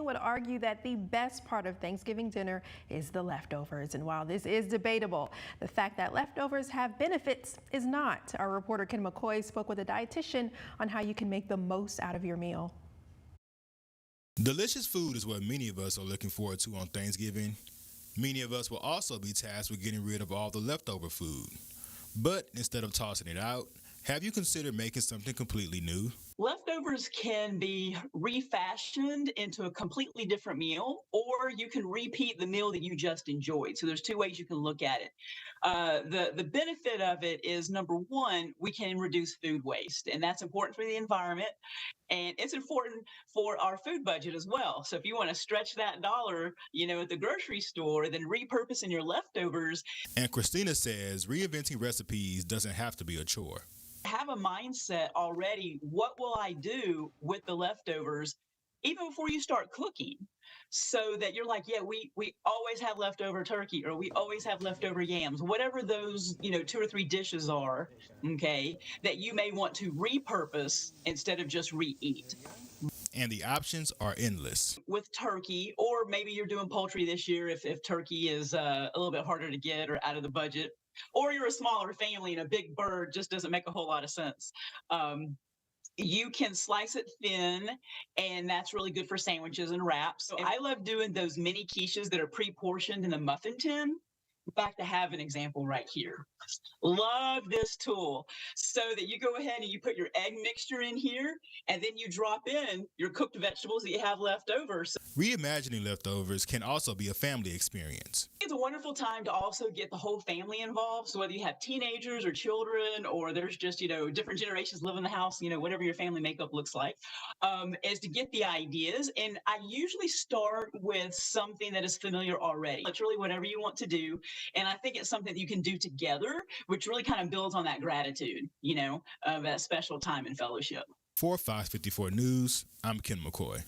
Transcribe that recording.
would argue that the best part of Thanksgiving dinner is the leftovers. And while this is debatable, the fact that leftovers have benefits is not. Our reporter Ken McCoy spoke with a dietitian on how you can make the most out of your meal. Delicious food is what many of us are looking forward to on Thanksgiving. Many of us will also be tasked with getting rid of all the leftover food. But instead of tossing it out, have you considered making something completely new? Leftovers can be refashioned into a completely different meal, or you can repeat the meal that you just enjoyed. So there's two ways you can look at it. The benefit of it is, number one, we can reduce food waste, and that's important for the environment, and it's important for our food budget as well. So if you want to stretch that dollar, at the grocery store, then repurposing your leftovers. And Christina says reinventing recipes doesn't have to be a chore. Have a mindset already. What will I do with the leftovers even before you start cooking? So that you're like, yeah, we always have leftover turkey, or we always have leftover yams, whatever those, 2 or 3 dishes are, okay, that you may want to repurpose instead of just reheat. And the options are endless. With turkey, or maybe you're doing poultry this year if turkey is a little bit harder to get or out of the budget, or you're a smaller family and a big bird just doesn't make a whole lot of sense. You can slice it thin, and that's really good for sandwiches and wraps. So I love doing those mini quiches that are pre-portioned in the muffin tin. In fact, I have an example right here. Love this tool. So that you go ahead and you put your egg mixture in here, and then you drop in your cooked vegetables that you have left over. So Reimagining leftovers can also be a family experience. it's a wonderful time to also get the whole family involved. So whether you have teenagers or children, or there's just, different generations live in the house, whatever your family makeup looks like, is to get the ideas. And I usually start with something that is familiar already. It's really whatever you want to do. And I think it's something that you can do together, which really kind of builds on that gratitude, of that special time and fellowship. For Fox 54 News, I'm Ken McCoy.